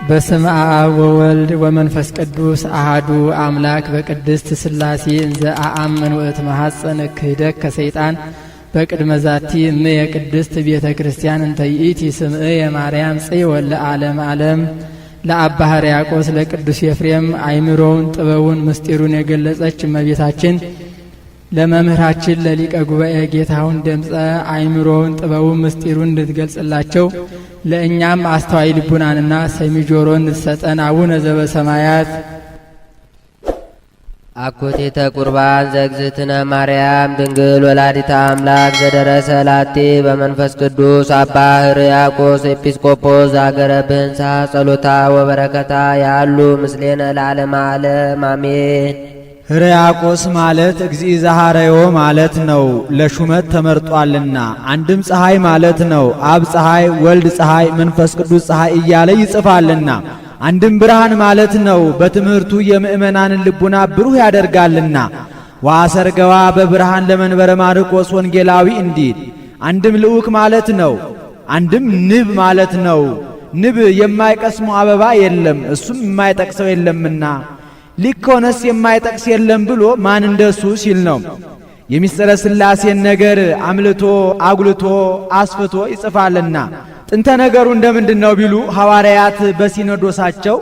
በስመ አብ ወወልድ ወመንፈስ ቅዱስ አሐዱ አምላክ በቅድስት ሥላሴ እንዘ አአምን ወእት መሐፀን ክህደት ከሰይጣን በቅድመ ዛቲ እመ የቅድስት ቤተ ክርስቲያን እንተ ይእቲ ስምዕ የማርያም ጽዮን ለዓለም ዓለም ለአባ ሕርያቆስ ለቅዱስ ኤፍሬም አይምሮውን ጥበቡን ምስጢሩን የገለጸች እመቤታችን ለመምህራችን ለሊቀ ጉባኤ ጌታሁን ደምፀ አይምሮውን ጥበቡን ምስጢሩን እንድትገልጽላቸው ለእኛም አስተዋይ ልቡናንና ሰሚ ጆሮን እንድትሰጠን አቡነ ዘበሰማያት አኮቴተ ቁርባን ዘእግዝእትነ ማርያም ድንግል ወላዲተ አምላክ ዘደረሰ ላቲ በመንፈስ ቅዱስ አባ ሕርያቆስ ኤጲስቆጶስ አገረ ብህንሳ ጸሎታ ወበረከታ ያሉ ምስሌነ ለዓለመ ዓለም አሜን። ሕርያቆስ ማለት እግዚእ ዘሐረዮ ማለት ነው፣ ለሹመት ተመርጧልና። አንድም ፀሐይ ማለት ነው፣ አብ ፀሐይ፣ ወልድ ፀሐይ፣ መንፈስ ቅዱስ ፀሐይ እያለ ይጽፋልና። አንድም ብርሃን ማለት ነው፣ በትምህርቱ የምእመናንን ልቡና ብሩህ ያደርጋልና። ወአሰርገዋ በብርሃን ለመንበረ ማርቆስ ወንጌላዊ እንዲል። አንድም ልዑክ ማለት ነው፣ አንድም ንብ ማለት ነው። ንብ የማይቀስሙ አበባ የለም፣ እሱም የማይጠቅሰው የለምና ሊኮነስ የማይጠቅስ የለም ብሎ ማን እንደሱ ሲል ነው። የሚስጥረ ሥላሴን ነገር አምልቶ አጉልቶ አስፍቶ ይጽፋልና። ጥንተ ነገሩ እንደምንድን ነው ቢሉ ሐዋርያት በሲኖዶሳቸው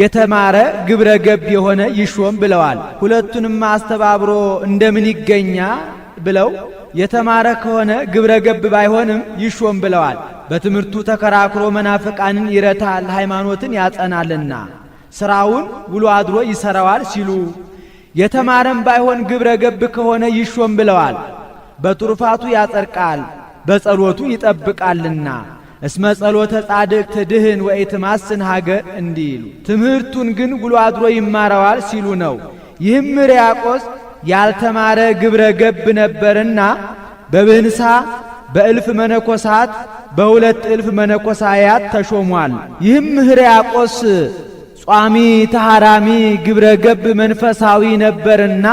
የተማረ ግብረ ገብ የሆነ ይሾም ብለዋል። ሁለቱንም አስተባብሮ እንደምን ይገኛ ብለው የተማረ ከሆነ ግብረ ገብ ባይሆንም ይሾም ብለዋል። በትምህርቱ ተከራክሮ መናፍቃንን ይረታል፣ ሃይማኖትን ያጸናልና ስራውን ውሎ አድሮ ይሰራዋል ሲሉ፣ የተማረም ባይሆን ግብረ ገብ ከሆነ ይሾም ብለዋል። በትሩፋቱ ያጸድቃል፣ በጸሎቱ ይጠብቃልና። እስመ ጸሎተ ጻድቅ ትድህን ወኢትማስን ሀገር እንዲሉ፣ ትምህርቱን ግን ውሎ አድሮ ይማረዋል ሲሉ ነው። ይህም ሕርያቆስ ያልተማረ ግብረ ገብ ነበርና በብህንሳ በእልፍ መነኮሳት በሁለት እልፍ መነኮሳያት ተሾሟል። ይህም ሕርያቆስ ጿሚ ተሐራሚ ግብረ ገብ መንፈሳዊ ነበርና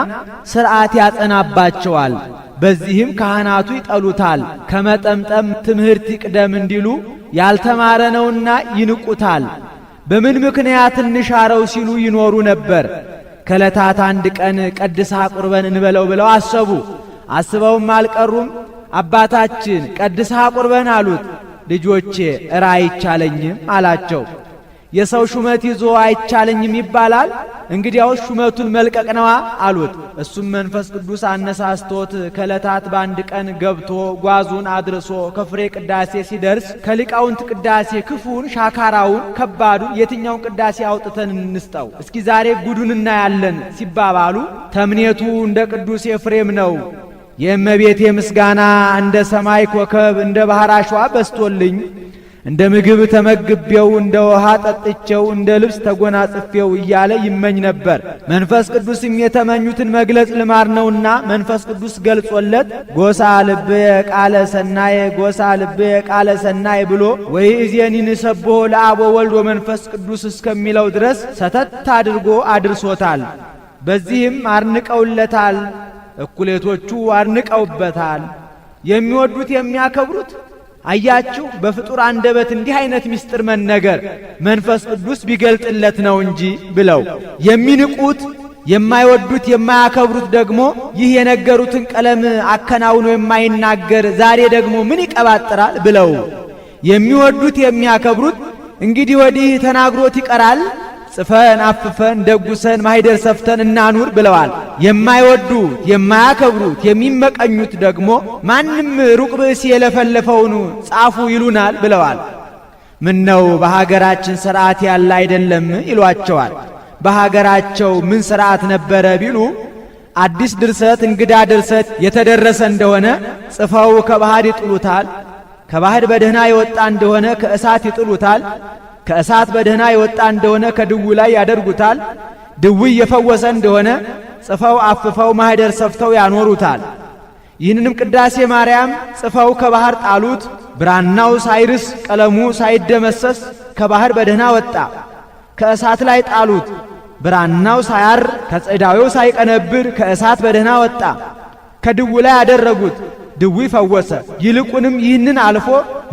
ሥርዓት ያጸናባቸዋል። በዚህም ካህናቱ ይጠሉታል። ከመጠምጠም ትምህርት ይቅደም እንዲሉ ያልተማረ ነውና ይንቁታል። በምን ምክንያት እንሻረው ሲሉ ይኖሩ ነበር። ከዕለታት አንድ ቀን ቀድሳ ቁርበን እንበለው ብለው አሰቡ። አስበውም አልቀሩም። አባታችን ቀድሳ ቁርበን አሉት። ልጆቼ እረ አይቻለኝም አላቸው። የሰው ሹመት ይዞ አይቻለኝም ይባላል? እንግዲያውስ ሹመቱን መልቀቅ ነዋ አሉት። እሱም መንፈስ ቅዱስ አነሳስቶት ከዕለታት በአንድ ቀን ገብቶ ጓዙን አድርሶ ከፍሬ ቅዳሴ ሲደርስ ከሊቃውንት ቅዳሴ ክፉን፣ ሻካራውን፣ ከባዱን የትኛውን ቅዳሴ አውጥተን እንስጠው እስኪ ዛሬ ጉዱን እናያለን ሲባባሉ ተምኔቱ እንደ ቅዱስ ኤፍሬም ነው። የእመቤቴ ምስጋና እንደ ሰማይ ኮከብ እንደ ባህር አሸዋ በስቶልኝ እንደ ምግብ ተመግቤው እንደ ውሃ ጠጥቼው እንደ ልብስ ተጎናጽፌው እያለ ይመኝ ነበር። መንፈስ ቅዱስም የተመኙትን መግለጽ ልማድ ነውና መንፈስ ቅዱስ ገልጾለት ጎሳ ልብየ ቃለ ሰናየ ጎሳ ልብየ ቃለ ሰናየ ብሎ ወይ እዜኒ ንሰብሖ ለአብ ወወልድ ወመንፈስ ቅዱስ እስከሚለው ድረስ ሰተት አድርጎ አድርሶታል። በዚህም አርንቀውለታል፣ እኩሌቶቹ አርንቀውበታል። የሚወዱት የሚያከብሩት አያችሁ፣ በፍጡር አንደበት እንዲህ አይነት ምስጢር መነገር መንፈስ ቅዱስ ቢገልጥለት ነው እንጂ ብለው የሚንቁት የማይወዱት የማያከብሩት ደግሞ ይህ የነገሩትን ቀለም አከናውኖ የማይናገር ዛሬ ደግሞ ምን ይቀባጥራል ብለው የሚወዱት የሚያከብሩት እንግዲህ ወዲህ ተናግሮት ይቀራል፣ ጽፈን አፍፈን ደጉሰን ማይደር ሰፍተን እናኑር ብለዋል። የማይወዱት የማያከብሩት የሚመቀኙት ደግሞ ማንም ሩቅ ብእሲ የለፈለፈውን ጻፉ ይሉናል ብለዋል። ምን ነው በሀገራችን ሥርዓት ያለ አይደለም ይሏቸዋል። በሀገራቸው ምን ሥርዓት ነበረ ቢሉ አዲስ ድርሰት እንግዳ ድርሰት የተደረሰ እንደሆነ ጽፈው ከባህር ይጥሉታል። ከባህር በደህና የወጣ እንደሆነ ከእሳት ይጥሉታል። ከእሳት በደህና የወጣ እንደሆነ ከድው ላይ ያደርጉታል። ድው የፈወሰ እንደሆነ ጽፈው አፍፈው ማህደር ሰፍተው ያኖሩታል። ይህንንም ቅዳሴ ማርያም ጽፈው ከባህር ጣሉት። ብራናው ሳይርስ ቀለሙ ሳይደመሰስ ከባህር በደህና ወጣ። ከእሳት ላይ ጣሉት። ብራናው ሳያር ከጽዳዌው ሳይቀነብር ከእሳት በደህና ወጣ። ከድው ላይ ያደረጉት። ድዊ ፈወሰ። ይልቁንም ይህንን አልፎ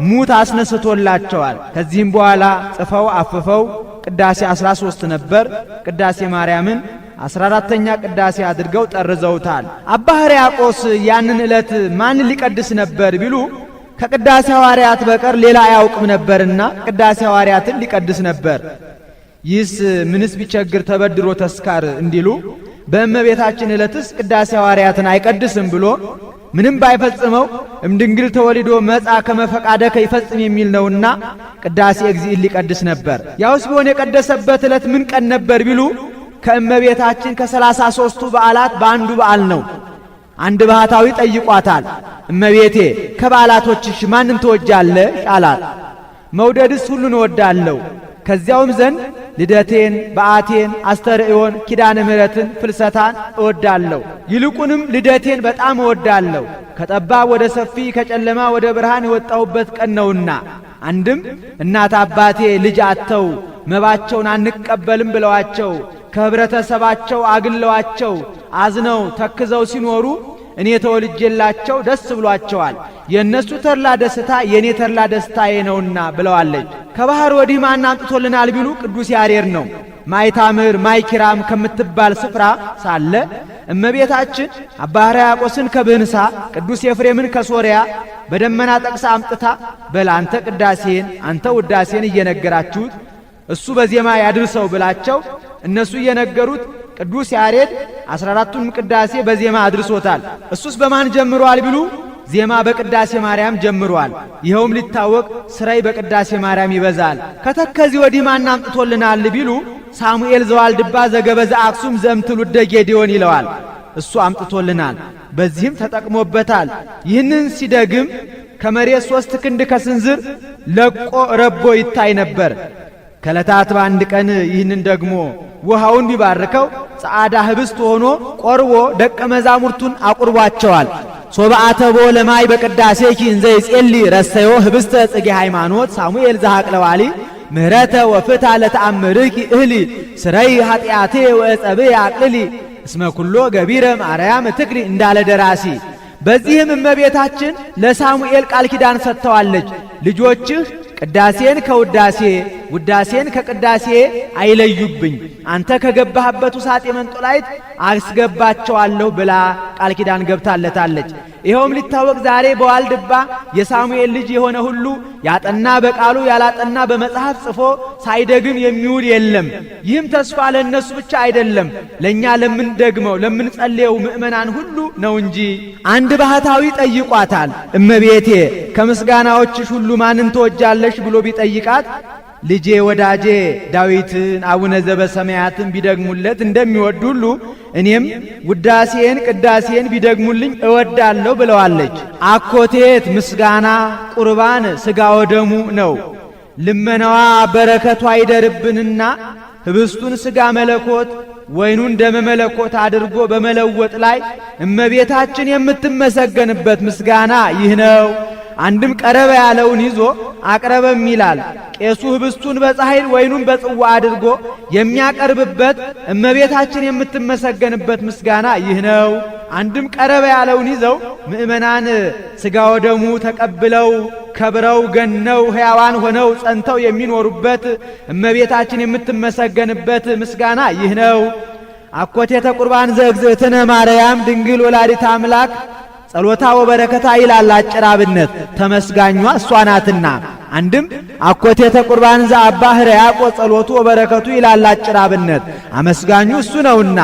ሙት አስነስቶላቸዋል። ከዚህም በኋላ ጽፈው አፍፈው ቅዳሴ 13 ነበር። ቅዳሴ ማርያምን 14ኛ ቅዳሴ አድርገው ጠርዘውታል። አባ ሕርያቆስ ያንን ዕለት ማን ሊቀድስ ነበር ቢሉ ከቅዳሴ ሐዋርያት በቀር ሌላ አያውቅም ነበርና ቅዳሴ ሐዋርያትን ሊቀድስ ነበር። ይህስ ምንስ ቢቸግር ተበድሮ ተስካር እንዲሉ በእመቤታችን ዕለትስ ቅዳሴ ሐዋርያትን አይቀድስም ብሎ ምንም ባይፈጽመው እምድንግል ተወልዶ መጻ ከመፈቃደከ ይፈጽም የሚል ነውና ቅዳሴ እግዚእን ሊቀድስ ነበር። ያውስ ቢሆን የቀደሰበት ዕለት ምን ቀን ነበር ቢሉ ከእመቤታችን ከ33ቱ በዓላት በአንዱ በዓል ነው። አንድ ባህታዊ ጠይቋታል። እመቤቴ ከበዓላቶችሽ ማንን ትወጃለሽ አላት። መውደድስ ሁሉን እወዳለሁ፣ ከዚያውም ዘንድ ልደቴን፣ በዓቴን፣ አስተርእዮን፣ ኪዳነ ምሕረትን፣ ፍልሰታን እወዳለሁ። ይልቁንም ልደቴን በጣም እወዳለሁ፣ ከጠባብ ወደ ሰፊ ከጨለማ ወደ ብርሃን የወጣሁበት ቀን ነውና። አንድም እናት አባቴ ልጅ አጥተው መባቸውን አንቀበልም ብለዋቸው ከህብረተሰባቸው አግለዋቸው አዝነው ተክዘው ሲኖሩ እኔ ተወልጄላቸው ደስ ብሏቸዋል። የእነሱ ተድላ ደስታ የእኔ ተድላ ደስታዬ ነውና ብለዋለች። ከባህር ወዲህ ማን አምጥቶልናል ቢሉ ቅዱስ ያሬድ ነው። ማይታምር ማይኪራም ከምትባል ስፍራ ሳለ እመቤታችን አባ ሕርያቆስን ከብህንሳ ቅዱስ ኤፍሬምን ከሶርያ በደመና ጠቅሳ አምጥታ በል አንተ ቅዳሴን አንተ ውዳሴን እየነገራችሁት እሱ በዜማ ያድርሰው ብላቸው እነሱ እየነገሩት ቅዱስ ያሬድ 14ቱን ቅዳሴ በዜማ አድርሶታል። እሱስ በማን ጀምሯል ቢሉ ዜማ በቅዳሴ ማርያም ጀምሯል። ይኸውም ሊታወቅ ስራይ በቅዳሴ ማርያም ይበዛል። ከተከዚህ ወዲህ ማን አምጥቶልናል ቢሉ ሳሙኤል ዘዋልድባ ዘገበዘ አክሱም ዘእምትውልደ ጌዴዎን ይለዋል። እሱ አምጥቶልናል። በዚህም ተጠቅሞበታል። ይህንን ሲደግም ከመሬት 3 ክንድ ከስንዝር ለቆ ረቦ ይታይ ነበር። ከዕለታት በአንድ ቀን ይህንን ደግሞ ውሃውን ቢባርከው ጸዓዳ ህብስት ሆኖ ቆርቦ ደቀ መዛሙርቱን አቁርቧቸዋል። ሶብአተቦ ለማይ በቅዳሴኪ እንዘ ይጼሊ ረሰዮ ህብስተ ጽጌ ሃይማኖት ሳሙኤል ዘሐቅለዋሊ ምህረተ ወፍታ ለተአምርኪ እህሊ ስረይ ኃጢአቴ ወጸብየ አቅልሊ እስመ ኩሎ ገቢረ ማርያም ትክሪ እንዳለ ደራሲ። በዚህም እመቤታችን ለሳሙኤል ቃል ኪዳን ሰጥተዋለች። ልጆችህ ቅዳሴን ከውዳሴ ውዳሴን ከቅዳሴ አይለዩብኝ፣ አንተ ከገባህበት ውሳጤ መንጦላይት አስገባቸዋለሁ ብላ ቃል ኪዳን ገብታለታለች። ይኸውም ሊታወቅ ዛሬ በዋልድባ የሳሙኤል ልጅ የሆነ ሁሉ ያጠና በቃሉ ያላጠና በመጽሐፍ ጽፎ ሳይደግም የሚውል የለም። ይህም ተስፋ ለእነሱ ብቻ አይደለም፣ ለእኛ ለምንደግመው ለምንጸልየው ምእመናን ሁሉ ነው እንጂ። አንድ ባህታዊ ጠይቋታል። እመቤቴ ከምስጋናዎችሽ ሁሉ ማንን ትወጃለሽ ብሎ ቢጠይቃት ልጄ ወዳጄ ዳዊትን አቡነ ዘበሰማያትን ቢደግሙለት እንደሚወድ ሁሉ እኔም ውዳሴን ቅዳሴን ቢደግሙልኝ እወዳለሁ ብለዋለች። አኮቴት ምስጋና ቁርባን ሥጋ ወደሙ ነው። ልመናዋ በረከቷ ይደርብንና ህብስቱን ሥጋ መለኮት ወይኑን ደመ መለኮት አድርጎ በመለወጥ ላይ እመቤታችን የምትመሰገንበት ምስጋና ይህ ነው። አንድም ቀረበ ያለውን ይዞ አቅረበም ይላል። ቄሱ ህብስቱን በጻሕል ወይኑን በጽዋ አድርጎ የሚያቀርብበት እመቤታችን የምትመሰገንበት ምስጋና ይህ ነው። አንድም ቀረበ ያለውን ይዘው ምእመናን ሥጋ ወደሙ ተቀብለው ከብረው ገነው ሕያዋን ሆነው ጸንተው የሚኖሩበት እመቤታችን የምትመሰገንበት ምስጋና ይህ ነው። አኮቴተ ቁርባን ዘእግዝእትነ ማርያም ድንግል ወላዲተ አምላክ ጸሎታ ወበረከታ ይላል አጭር አብነት። ተመስጋኟ እሷ ናትና። አንድም አኮቴተ ቁርባን ዘአባ ሕርያቆስ ጸሎቱ ወበረከቱ ይላል አጭር አብነት። አመስጋኙ እሱ ነውና።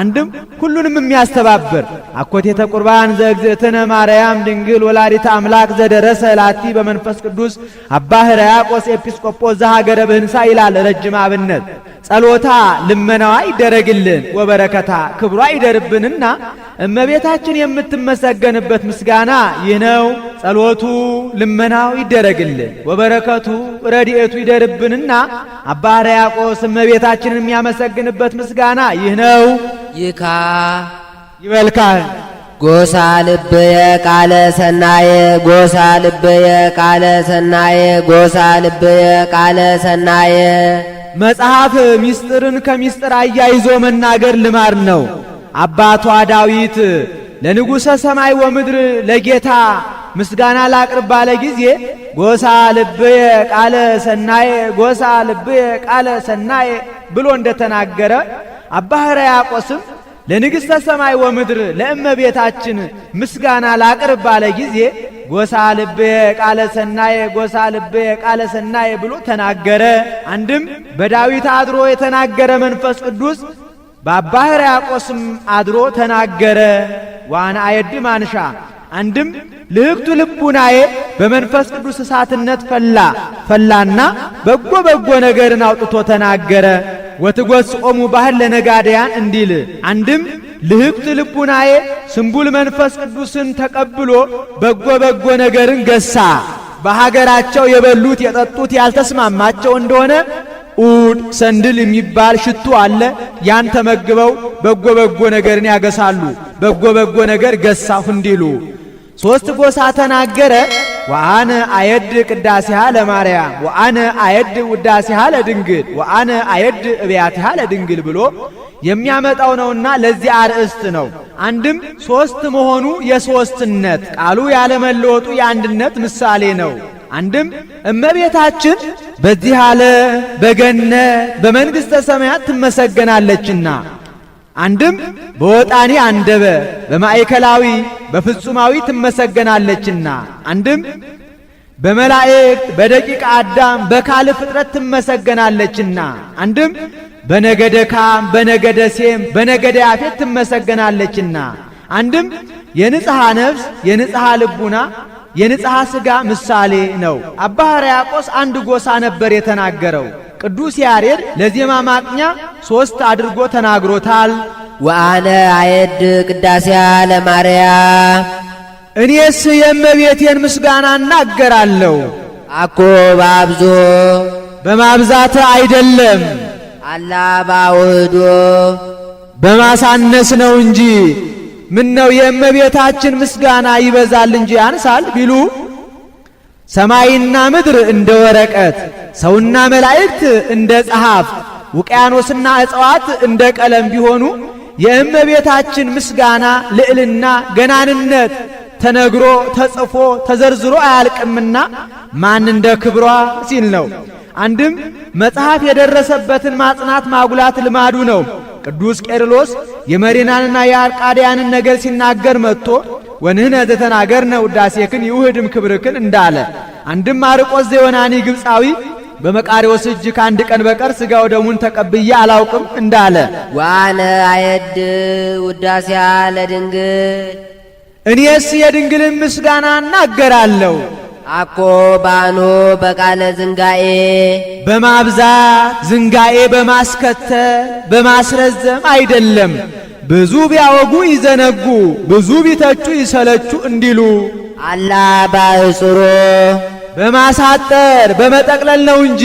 አንድም ሁሉንም የሚያስተባብር አኮቴተ ቁርባን ዘእግዝእትነ ማርያም ድንግል ወላዲተ አምላክ ዘደረሰ ላቲ በመንፈስ ቅዱስ አባ ሕርያቆስ ኤጲስቆጶስ ዘሀገረ ብህንሳ ይላል ረጅም አብነት። ጸሎታ ልመናዋ ይደረግልን ወበረከታ ክብሯ ይደርብንና እመቤታችን የምትመሰገንበት ምስጋና ይህ ነው። ጸሎቱ ልመናው ይደረግልን ወበረከቱ ረድኤቱ ይደርብንና አባ ሕርያቆስ እመቤታችንን የሚያመሰግንበት ምስጋና ይህ ነው። ይካ ይበልካል ጎሳ ልብየ ቃለ ሰናየ ጎሳ ልብየ ቃለ ሰናየ ጎሳ ልብየ ቃለ ሰናየ። መጽሐፍ ምስጢርን ከምስጢር አያይዞ መናገር ልማድ ነው። አባቷ ዳዊት ለንጉሠ ሰማይ ወምድር ለጌታ ምስጋና ላቅርብ ባለ ጊዜ ጎሳ ልብየ ቃለ ሰናየ ጎሳ ልብየ ቃለ ሰናየ ብሎ እንደተናገረ አባ ሕርያቆስም ለንግሥተ ሰማይ ወምድር ለእመቤታችን ምስጋና ላቅርብ ባለ ጊዜ ጎሳ ልብየ ቃለ ሰናየ ጎሳ ልብየ ቃለ ሰናየ ብሎ ተናገረ። አንድም በዳዊት አድሮ የተናገረ መንፈስ ቅዱስ በአባ ሕርያቆስም አድሮ ተናገረ። ዋና አየድ ማንሻ አንድም ልህቅቱ ልቡናዬ በመንፈስ ቅዱስ እሳትነት ፈላና በጎ ነገርን አውጥቶ ተናገረ። ወትጐስቆሙ ባህል ለነጋደያን እንዲል አንድም ልህቅቱ ልቡናዬ ስንቡል መንፈስ ቅዱስን ተቀብሎ በጎ ነገርን ገሳ። በሀገራቸው የበሉት የጠጡት ያልተስማማቸው እንደሆነ ኡድ ሰንድል የሚባል ሽቱ አለ። ያን ተመግበው በጎ ነገርን ያገሳሉ። በጎ ነገር ገሳሁ እንዲሉ ሶስት ጎሳ ተናገረ። ወአነ አየድ ቅዳሴሃ ለማርያም ወአነ አየድ ውዳሴሃ ለድንግል ወአነ አየድ እብያቲሃ ለድንግል ብሎ የሚያመጣው ነውና ለዚህ አርእስት ነው። አንድም ሶስት መሆኑ የሶስትነት ቃሉ ያለመለወጡ የአንድነት ምሳሌ ነው። አንድም እመቤታችን በዚህ አለ በገነት በመንግሥተ ሰማያት ትመሰገናለችና፣ አንድም በወጣኒ አንደበ በማዕከላዊ በፍጹማዊ ትመሰገናለችና፣ አንድም በመላእክት በደቂቀ አዳም በካል ፍጥረት ትመሰገናለችና፣ አንድም በነገደ ካም በነገደ ሴም በነገደ ያፌት ትመሰገናለችና፣ አንድም የንጽሐ ነፍስ የንጽሐ ልቡና የንጽሐ ሥጋ ምሳሌ ነው። አባ ሕርያቆስ አንድ ጎሳ ነበር የተናገረው። ቅዱስ ያሬድ ለዜማ ማቅኛ ሶስት አድርጎ ተናግሮታል። ወአነ አየድ ቅዳሴያ ለማርያም እኔስ የእመቤቴን ምስጋና እናገራለሁ። አኮ በአብዞ በማብዛት አይደለም፣ አላ ባውህዶ በማሳነስ ነው እንጂ። ምን ነው የእመቤታችን ምስጋና ይበዛል እንጂ ያንሳል ቢሉ ሰማይና ምድር እንደ ወረቀት፣ ሰውና መላእክት እንደ ጸሐፍት፣ ውቅያኖስና እጽዋት እንደ ቀለም ቢሆኑ የእመቤታችን ምስጋና ልዕልና ገናንነት ተነግሮ ተጽፎ ተዘርዝሮ አያልቅምና ማን እንደ ክብሯ ሲል ነው። አንድም መጽሐፍ የደረሰበትን ማጽናት ማጉላት ልማዱ ነው። ቅዱስ ቄርሎስ የመሪናንና የአርቃድያንን ነገር ሲናገር መጥቶ ወንህነ ዘተናገርነ ውዳሴክን ይውህድም ክብርክን እንዳለ፣ አንድም ማርቆስ ዘዮናኒ ግብፃዊ በመቃሪዎስ እጅ ከአንድ ቀን በቀር ሥጋው ደሙን ተቀብዬ አላውቅም እንዳለ፣ ወአነ አየድ ውዳሴያ ለድንግል እኔስ የድንግልን ምስጋና እናገራለሁ። አኮ ባኖ በቃለ ዝንጋኤ በማብዛት ዝንጋኤ በማስከተል በማስረዘም አይደለም። ብዙ ቢያወጉ ይዘነጉ፣ ብዙ ቢተቹ ይሰለቹ እንዲሉ አላ ባእጽሮ በማሳጠር በመጠቅለል ነው እንጂ።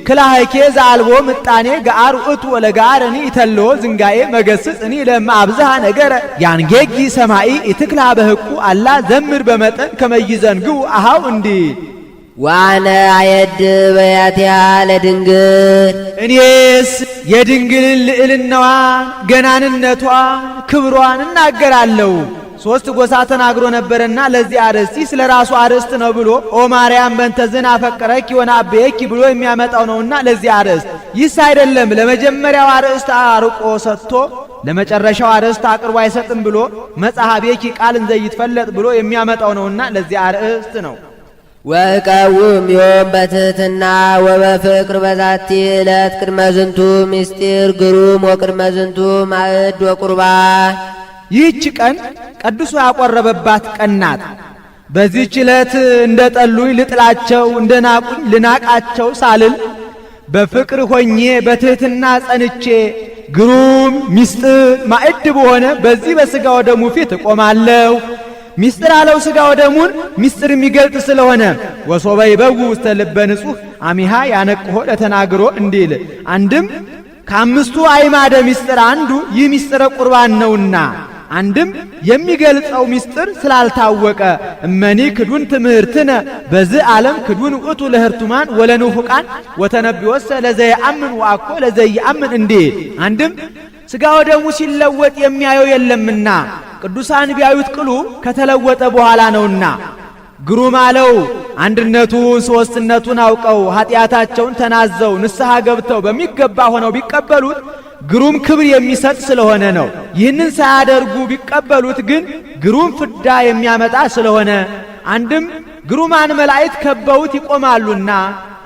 ክላህኬ ዘአልቦ ምጣኔ ገአር ውእቱ ወለገአርኒ ይተልዎ ዝንጋኤ መገስጽ እኒ ለማብዝሃ ነገረ ያንጌጊ ሰማይ ኢትክላ በህቁ አላ ዘምር በመጠን ከመይዘንግው አሃው እንዲህ ዋነ አየድ በያቲያ ለድንግል እኔስ የድንግልን ልዕልናዋን ገናንነቷን ክብሯን እናገራለሁ። ሶስት ጎሳ ተናግሮ ነበርና ለዚህ አርእስቲ ስለ ራሱ አርእስት ነው ብሎ ኦ ማርያም በእንተዝን አፈቀረኪ ወናብየኪ ብሎ የሚያመጣው ነውና ለዚህ አርእስት ይስ አይደለም። ለመጀመሪያው አርእስት አርቆ ሰጥቶ ለመጨረሻው አርእስት አቅርቦ አይሰጥም ብሎ መጽሐቤኪ ቃልን ዘይትፈለጥ ብሎ የሚያመጣው ነውና ለዚህ አርእስት ነው። ወቀውም ዮም በትሕትና ወበፍቅር በዛቲ ዕለት ቅድመ ዝንቱ ምስጢር ግሩም ወቅድመ ዝንቱ ማዕድ ወቁርባን። ይህች ቀን ቀድሶ ያቆረበባት ቀን ናት። በዚህች ዕለት እንደ ጠሉኝ ልጥላቸው፣ እንደ ናቁኝ ልናቃቸው ሳልል በፍቅር ሆኜ በትሕትና ጸንቼ ግሩም ምስጢር ማዕድ በሆነ በዚህ በሥጋ ወደሙ ፊት እቆማለሁ። ምስጢር አለው ሥጋ ወደሙን ምስጢር የሚገልጥ ስለሆነ ወሶበ ይበጉ ውስተ ልበ ንጹሕ አሚሃ ያነቅሆ ለተናግሮ እንዲል አንድም ከአምስቱ አዕማደ ምስጢር አንዱ ይህ ምስጢረ ቁርባን ነውና አንድም የሚገልጸው ምስጢር ስላልታወቀ እመኒ ክዱን ትምህርትነ በዚህ ዓለም ክዱን ውእቱ ለህርቱማን ወለንፉቃን ወተነቢወሰ ለዘየአምን ወአኮ ለዘየአምን እንዲል አንድም ሥጋ ወደሙ ሲለወጥ የሚያየው የለምና ቅዱሳን ቢያዩት ቅሉ ከተለወጠ በኋላ ነውና ግሩም አለው። አንድነቱን ሦስትነቱን አውቀው ኃጢአታቸውን ተናዘው ንስሐ ገብተው በሚገባ ሆነው ቢቀበሉት ግሩም ክብር የሚሰጥ ስለሆነ ነው። ይህንን ሳያደርጉ ቢቀበሉት ግን ግሩም ፍዳ የሚያመጣ ስለሆነ አንድም ግሩማን መላእክት ከበውት ይቆማሉና፣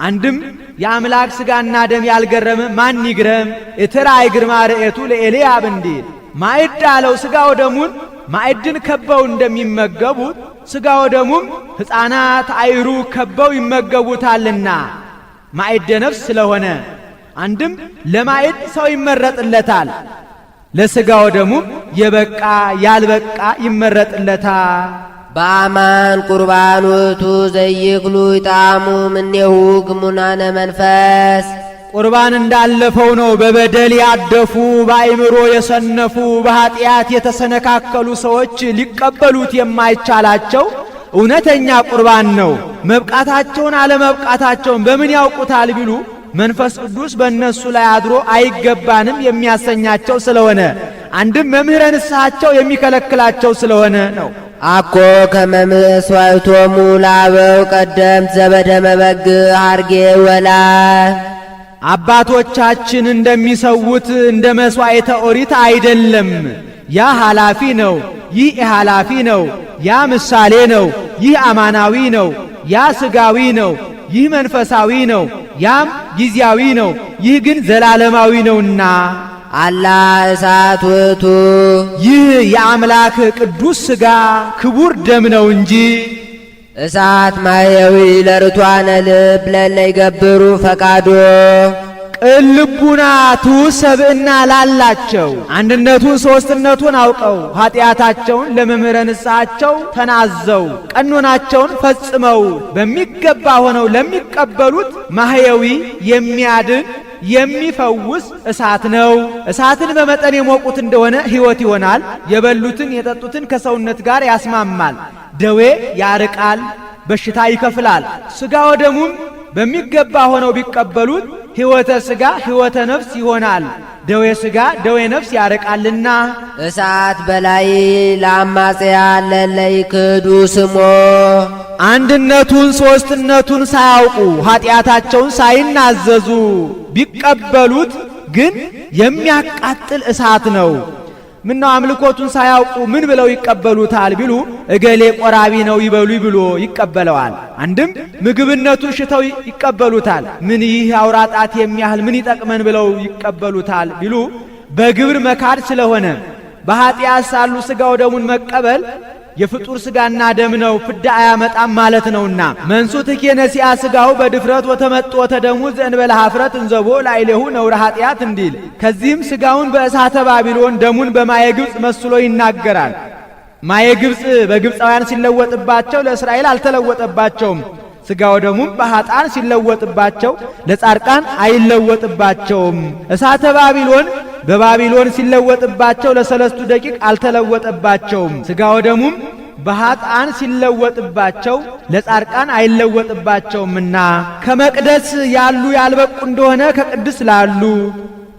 አንድም የአምላክ ሥጋና ደም ያልገረመ ማን ይግረም? እትራይ ግርማ ርኤቱ ለኤልያብ እንዲል ማዕድ አለው። ሥጋ ወደሙን ማዕድን ከበው እንደሚመገቡት ሥጋ ወደሙም ሕፃናት አይሩ ከበው ይመገቡታልና ማዕደ ነፍስ ስለሆነ አንድም ለማዕድ ሰው ይመረጥለታል፣ ለሥጋ ወደሙም የበቃ ያልበቃ ይመረጥለታል። በአማን ቁርባን ውእቱ ዘይክሉ ይጣሙ እምኔሁ ግሙናነ መንፈስ። ቁርባን እንዳለፈው ነው። በበደል ያደፉ በአእምሮ የሰነፉ በኀጢአት የተሰነካከሉ ሰዎች ሊቀበሉት የማይቻላቸው እውነተኛ ቁርባን ነው። መብቃታቸውን አለመብቃታቸውን በምን ያውቁታል ቢሉ መንፈስ ቅዱስ በእነሱ ላይ አድሮ አይገባንም የሚያሰኛቸው ስለሆነ አንድም መምህረ ንስሐቸው የሚከለክላቸው ስለሆነ ነው። አኮ ከመመስዋዕቶሙ ለአበው ቀደምት ዘበደመ በግ ሐርጌ ወላ አባቶቻችን እንደሚሰውት እንደ መሥዋዕተ ኦሪት አይደለም። ያ ኃላፊ ነው፣ ይህ ኃላፊ ነው። ያ ምሳሌ ነው፣ ይህ አማናዊ ነው። ያ ሥጋዊ ነው፣ ይህ መንፈሳዊ ነው። ያም ጊዜያዊ ነው፣ ይህ ግን ዘላለማዊ ነውና አላ እሳት ውእቱ ይህ የአምላክ ቅዱስ ሥጋ ክቡር ደም ነው እንጂ እሳት ማየዊ ለርቷነ ልብ ለለ ይገብሩ ፈቃዶ ቅን ልቡና ትሑት ሰብእና ላላቸው አንድነቱን ሦስትነቱን አውቀው ኀጢአታቸውን ለመምህረ ንስሐቸው ተናዘው ቀኖናቸውን ፈጽመው በሚገባ ሆነው ለሚቀበሉት ማህየዊ የሚያድን የሚፈውስ እሳት ነው። እሳትን በመጠን የሞቁት እንደሆነ ሕይወት ይሆናል። የበሉትን የጠጡትን ከሰውነት ጋር ያስማማል። ደዌ ያርቃል፣ በሽታ ይከፍላል። ሥጋ ወደሙም በሚገባ ሆነው ቢቀበሉት ሕይወተ ሥጋ ሕይወተ ነፍስ ይሆናል። ደዌ ሥጋ ደዌ ነፍስ ያርቃልና እሳት በላይ ለአማጽያን ለለ ይክዱ ስሞ አንድነቱን ሦስትነቱን ሳያውቁ ኀጢአታቸውን ሳይናዘዙ ቢቀበሉት ግን የሚያቃጥል እሳት ነው። ምነው አምልኮቱን ሳያውቁ ምን ብለው ይቀበሉታል ቢሉ እገሌ ቆራቢ ነው ይበሉ ብሎ ይቀበለዋል። አንድም ምግብነቱን ሽተው ይቀበሉታል። ምን ይህ አውራጣት የሚያህል ምን ይጠቅመን ብለው ይቀበሉታል ቢሉ በግብር መካድ ስለሆነ በኀጢአት ሳሉ ሥጋው ደሙን መቀበል የፍጡር ሥጋና ደም ነው፣ ፍዳ አያመጣም ማለት ነውና መንሱት ከነሲያ ሥጋው በድፍረት ወተመጥቶ ወተደሙ ዘእንበለ ኀፍረት እንዘቦ ላይሌሁ ነውረ ኀጢአት እንዲል ከዚህም ሥጋውን በእሳተ ባቢሎን ደሙን በማየ ግብፅ መስሎ ይናገራል። ማየ ግብፅ በግብፃውያን ሲለወጥባቸው ለእስራኤል አልተለወጠባቸውም። ሥጋው ደሙም በኀጣን ሲለወጥባቸው ለጻድቃን አይለወጥባቸውም። እሳተ ባቢሎን በባቢሎን ሲለወጥባቸው ለሰለስቱ ደቂቅ አልተለወጠባቸውም። ሥጋው ደሙም በኀጣን ሲለወጥባቸው ለጻድቃን አይለወጥባቸውምና ከመቅደስ ያሉ ያልበቁ እንደሆነ ከቅድስ ላሉ፣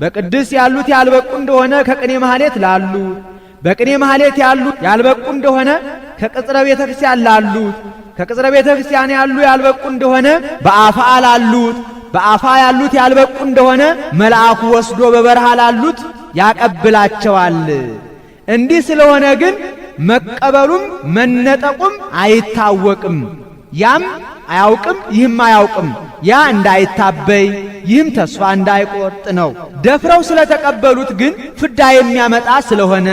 በቅድስ ያሉት ያልበቁ እንደሆነ ከቅኔ ማህሌት ላሉ፣ በቅኔ ማህሌት ያሉ ያልበቁ እንደሆነ ከቅጽረ ቤተ ክርስቲያን ላሉት፣ ከቅጽረ ቤተ ክርስቲያን ያሉ ያልበቁ እንደሆነ በአፋ ላሉት፣ በአፋ ያሉት ያልበቁ እንደሆነ መልአኩ ወስዶ በበረሃ ላሉት ያቀብላቸዋል። እንዲህ ስለሆነ ግን መቀበሉም መነጠቁም አይታወቅም። ያም አያውቅም፣ ይህም አያውቅም። ያ እንዳይታበይ ይህም ተስፋ እንዳይቆርጥ ነው። ደፍረው ስለተቀበሉት ግን ፍዳ የሚያመጣ ስለሆነ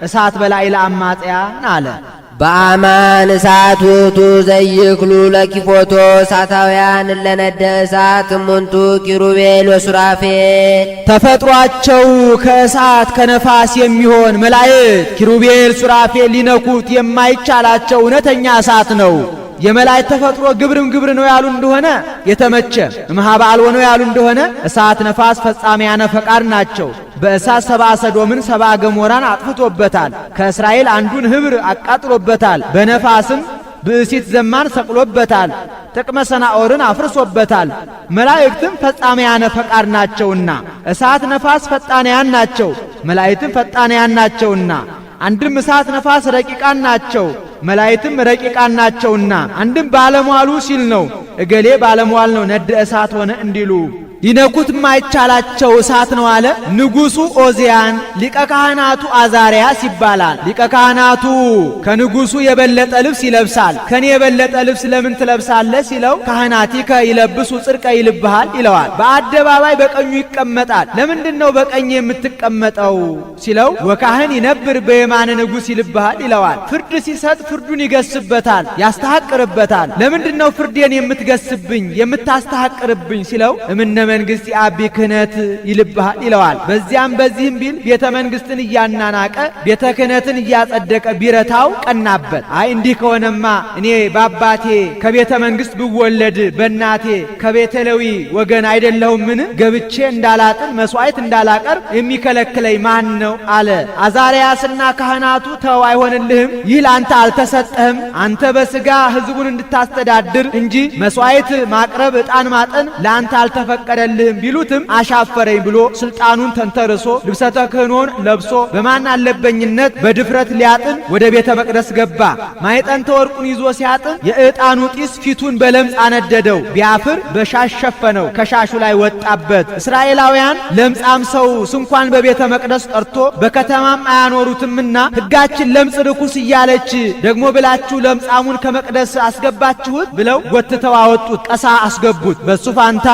እሳት በላይ ለአማጽያን አለ። በአማን እሳት ውእቱ ዘይክሉ ለኪፎቶ እሳታውያን ለነደ እሳት እሙንቱ ኪሩቤል ወሱራፌል ተፈጥሯቸው ከእሳት ከነፋስ የሚሆን መላእክት ኪሩቤል ሱራፌል ሊነኩት የማይቻላቸው እውነተኛ እሳት ነው። የመላእክት ተፈጥሮ ግብርም ግብር ነው ያሉ እንደሆነ የተመቸ እምኀበ አልቦ ነው ያሉ እንደሆነ እሳት ነፋስ ፈጻሚያነ ፈቃድ ናቸው። በእሳት ሰብአ ሰዶምን ሰብአ ገሞራን አጥፍቶበታል። ከእስራኤል አንዱን ኅብር አቃጥሎበታል። በነፋስም ብእሲት ዘማን ሰቅሎበታል። ጥቅመ ሰናዖርን አፍርሶበታል። መላእክትም ፈጻሚያነ ፈቃድ ናቸውና እሳት ነፋስ ፈጣንያን ናቸው፣ መላእክትም ፈጣንያን ናቸውና አንድም እሳት ነፋስ ረቂቃን ናቸው፣ መላእክትም ረቂቃን ናቸውና አንድም ባለሟሉ ሲል ነው። እገሌ ባለሟል ነው ነደ እሳት ሆነ እንዲሉ ሊነኩት ማይቻላቸው እሳት ነው አለ። ንጉሱ ኦዚያን ሊቀ ካህናቱ አዛሪያስ ይባላል። ሊቀ ካህናቱ ከንጉሱ የበለጠ ልብስ ይለብሳል። ከኔ የበለጠ ልብስ ለምን ትለብሳለህ ሲለው ካህናቲከ ይለብሱ ጽድቀ ይልብሃል ይለዋል። በአደባባይ በቀኙ ይቀመጣል። ለምንድነው በቀኝ የምትቀመጠው ሲለው ወካህን ይነብር በየማነ ንጉስ ይልብሃል ይለዋል። ፍርድ ሲሰጥ ፍርዱን ይገስበታል፣ ያስተሐቅርበታል። ለምንድነው ፍርዴን የምትገስብኝ የምታስተሐቅርብኝ ሲለው እምነ መንግስት የአቢ ክህነት ይልብሃል ይለዋል። በዚያም በዚህም ቢል ቤተ መንግስትን እያናናቀ ቤተ ክህነትን እያጸደቀ ቢረታው ቀናበት። አይ እንዲህ ከሆነማ እኔ በአባቴ ከቤተ መንግስት ብወለድ በእናቴ ከቤተ ሌዊ ወገን አይደለሁምን? ገብቼ እንዳላጥን መስዋዕት እንዳላቀርብ የሚከለክለኝ ማን ነው አለ። አዛርያስና ካህናቱ ተው አይሆንልህም፣ ይህ ለአንተ አልተሰጠህም። አንተ በስጋ ህዝቡን እንድታስተዳድር እንጂ መስዋዕት ማቅረብ ዕጣን ማጠን ለአንተ አልተፈቀደልህም ቢሉትም አሻፈረኝ ብሎ ስልጣኑን ተንተርሶ ልብሰ ተክህኖን ለብሶ በማን አለበኝነት በድፍረት ሊያጥን ወደ ቤተ መቅደስ ገባ። ማዕጠንተ ወርቁን ይዞ ሲያጥን የዕጣኑ ጢስ ፊቱን በለምጽ አነደደው። ቢያፍር በሻሽ ሸፈነው፣ ከሻሹ ላይ ወጣበት። እስራኤላውያን ለምጻም ሰው ስንኳን በቤተ መቅደስ ቀርቶ በከተማም አያኖሩትምና ሕጋችን ለምጽ ርኩስ እያለች ደግሞ ብላችሁ ለምጻሙን ከመቅደስ አስገባችሁት ብለው ጎትተው አወጡት፣ ቀሳ አስገቡት። በሱ ፋንታ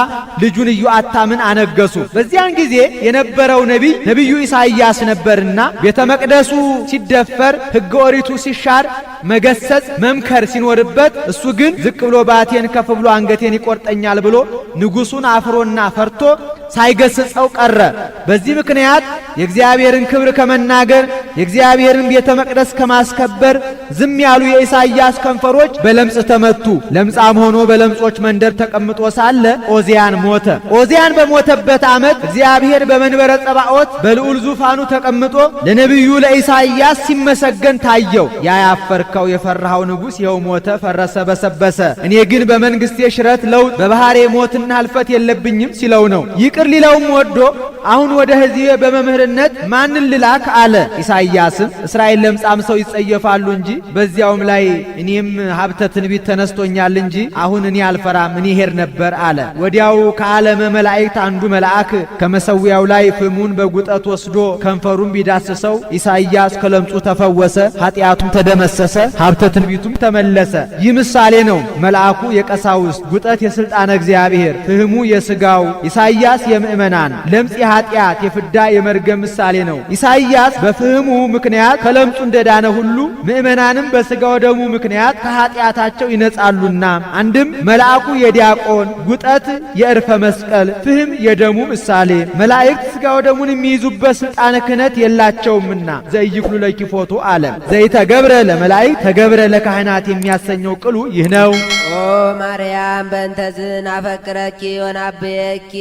ልጁን ኢዮአታምን አነገሱ። በዚያን ጊዜ የነበረው ነቢዩ ኢሳይያስ ነበርና ቤተ መቅደሱ ሲደፈር ሕገ ኦሪቱ ሲሻር መገሰጽ መምከር ሲኖርበት እሱ ግን ዝቅ ብሎ ባቴን ከፍ ብሎ አንገቴን ይቆርጠኛል ብሎ ንጉሱን አፍሮና ፈርቶ ሳይገስጸው ቀረ። በዚህ ምክንያት የእግዚአብሔርን ክብር ከመናገር የእግዚአብሔርን ቤተ መቅደስ ከማስከበር ዝም ያሉ የኢሳይያስ ከንፈሮች በለምጽ ተመቱ። ለምጻም ሆኖ በለምጾች መንደር ተቀምጦ ሳለ ኦዚያን ሞተ። ኦዚያን በሞተበት ዓመት እግዚአብሔር በመንበረ ጸባዖት በልዑል ዙፋኑ ተቀምጦ ለነቢዩ ለኢሳይያስ ሲመሰገን ታየው። ያ ያፈርከው የፈራሃው ንጉሥ ይኸው ሞተ፣ ፈረሰ፣ በሰበሰ። እኔ ግን በመንግስቴ ሽረት ለውጥ በባህሬ ሞትና ህልፈት የለብኝም ሲለው ነው። ይቅር ሊለውም ወዶ አሁን ወደ ሕዝቤ በመምህርነት ማንን ልላክ አለ። ኢሳይያስም እስራኤል ለምጻም ሰው ይጸየፋሉ እንጂ በዚያውም ላይ እኔም ሀብተ ትንቢት ተነስቶኛል እንጂ አሁን እኔ አልፈራም፣ እኔ ሄድ ነበር አለ። ወዲያው ከዓለመ መላእክት አንዱ መልአክ ከመሰዊያው ላይ ፍሙን በጉጠት ወስዶ ከንፈሩን ቢዳስሰው ኢሳይያስ ከለምጹ ተፈወሰ፣ ኃጢአቱም ተደመሰሰ፣ ሀብተ ትንቢቱም ተመለሰ። ይህ ምሳሌ ነው። መልአኩ የቀሳውስት፣ ጉጠት የሥልጣነ እግዚአብሔር፣ ፍህሙ የሥጋው፣ ኢሳይያስ የምእመናን፣ ለምጽ የኃጢአት የፍዳ የመርገም ምሳሌ ነው። ኢሳይያስ በፍህሙ ምክንያት ከለምጹ እንደዳነ ሁሉ ምእመናንም በሥጋው ደሙ ምክንያት ከኃጢአታቸው ይነጻሉና አንድም መልአኩ የዲያቆን፣ ጉጠት የእርፈ መስቀል፣ ፍህም የደሙ ምሳሌ። መላእክት ሥጋው ደሙን የሚይዙበት ሥልጣነ ክህነት የላቸውምና ዘይክሉ ለኪፎቶ አለ። ዘይተገብረ ለመላእክት ተገብረ ለካህናት የሚያሰኘው ቅሉ ይህ ነው። ኦ ማርያም በእንተዝን አፈቅረኪ ወናብየኪ።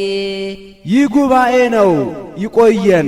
ይህ ጉባኤ ነው። ይቆየን።